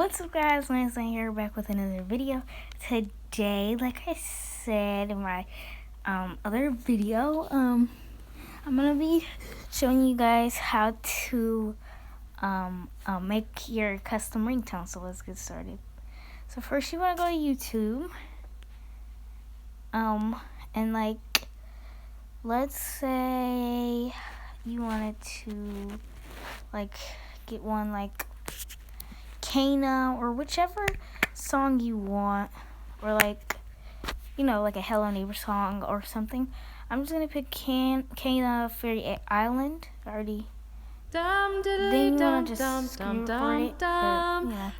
What's up, guys? Wednesday here, back with another video. Today, like I said in my other video, I'm gonna be showing you guys how to make your custom ringtone. So let's get started. So first, you want to go to YouTube, and like, let's say you wanted to like get one like Kana or whichever song you want, or like, you know, like a Hello Neighbor song or something. I'm just gonna pick Kana Fairy Island. Already. Then you wanna just screen record it, but, you know.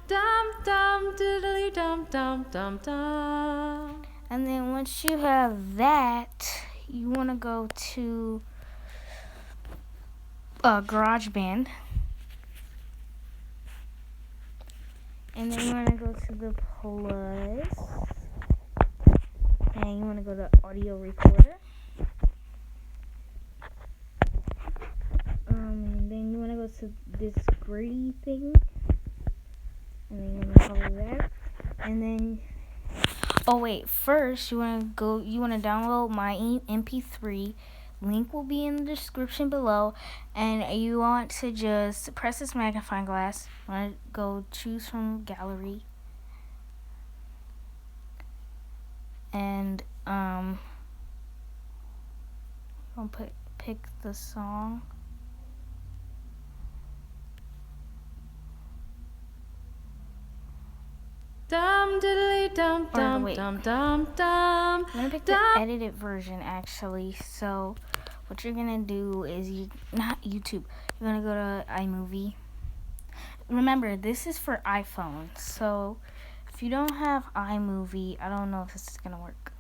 And then once you have that, you wanna go to GarageBand. And then you want to go to the plus, and you want to go to audio recorder. And then you want to go to this gritty thing, and then you want to follow that. And then, first you want to download my MP3. Link will be in the description below, and you want to just press this magnifying glass. You want to go choose from gallery, and I'm gonna pick the song. I'm gonna pick the edited version actually. So what you're gonna do is not YouTube. You're gonna go to iMovie. Remember, this is for iPhone. So if you don't have iMovie, I don't know if this is gonna work.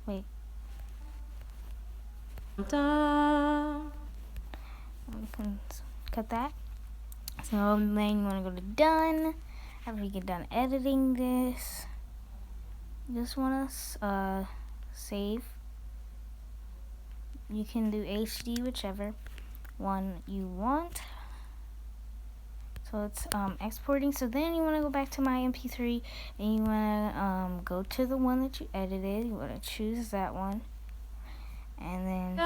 Wait. We can cut that. So then you want to go to done. After you get done editing this, you just want to save. You can do HD, whichever one you want. So it's exporting. So then you want to go back to my MP3, and you want to go to the one that you edited. You want to choose that one. And then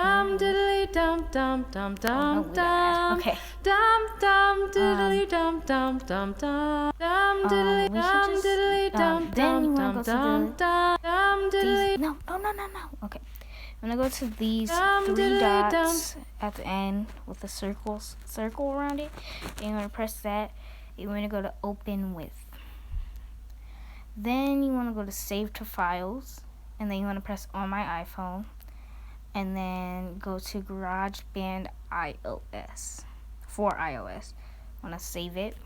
okay. Then you want to go to these. No. Okay. I'm gonna go to these three dots at the end with a circle around it, and you want to press that. You want to go to open with. Then you want to go to save to files, and then you want to press on my iPhone. And then go to GarageBand iOS for iOS. Want to save it.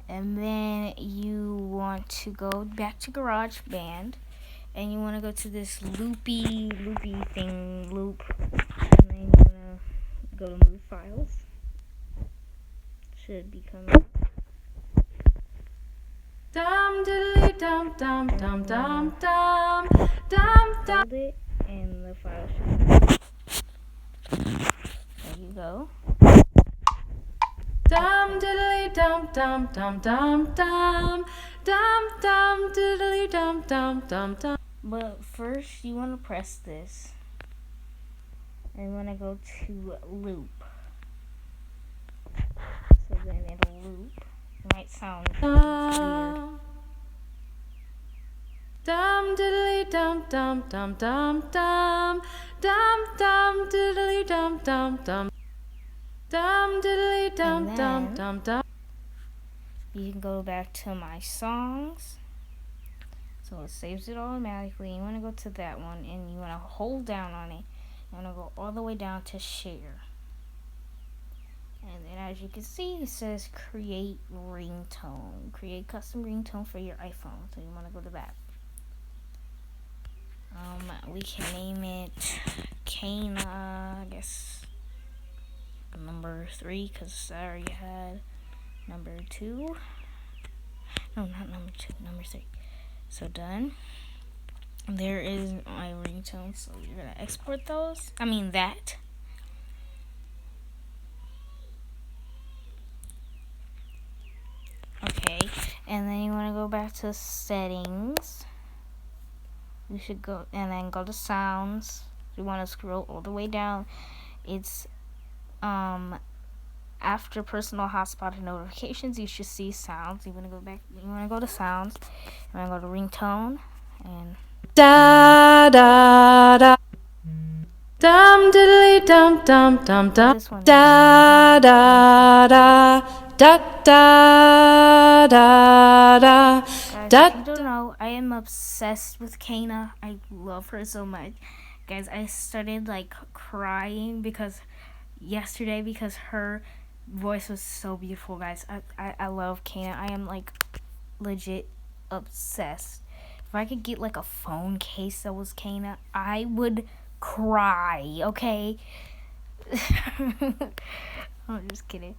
And then you want to go back to GarageBand, and you want to go to this loopy thing, loop. And then you want to go to move files. Should be coming up. Hold it, and the file should. There you go. But first, you want to press this, and you want to go to loop. So then it'll loop. It might sound weird. You can go back to my songs. So it saves it automatically. You want to go to that one, and you want to hold down on it. You want to go all the way down to share. And then as you can see, it says create ringtone. Create custom ringtone for your iPhone. So you want to go to that. We can name it Kana, I guess, number 3, because I already had number 2. No, not number 2, number 3. So done. There is my ringtone. So you're gonna export those. I mean that. Okay, and then you want to go back to settings. You should go and then go to sounds. You want to scroll all the way down. It's after personal hotspot and notifications. You should see sounds. You want to go back. You want to go to sounds. You want to go to ringtone and Da da da. Dum diddly dum dum dum dum. this one. Da da da. Da da da da. Guys, Da. if you don't know, I am obsessed with Kana. I love her so much. Guys, I started like crying because yesterday because her voice was so beautiful, guys. I love Kana. I am like legit obsessed. If I could get like a phone case that was Kana, I would cry, okay? I'm just kidding.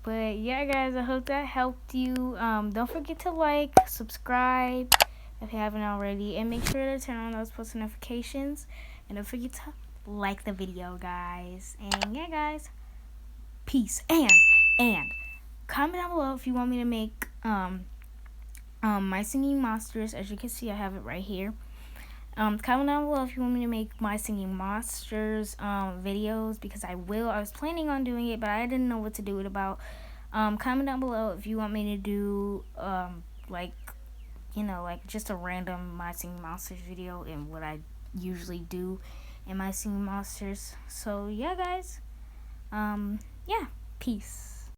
But yeah, guys, I hope that helped you. Don't forget to like, subscribe if you haven't already, and make sure to turn on those post notifications. And don't forget to like the video, guys. And yeah, guys, peace. And comment down below if you want me to make my singing monsters. As you can see, I have it right here. Comment down below if you want me to make my singing monsters videos, because I will. I was planning on doing it, but I didn't know what to do it about. Comment down below if you want me to do like, you know, like just a random my singing monsters video and what I usually do in my singing monsters. So yeah, guys. Yeah, peace.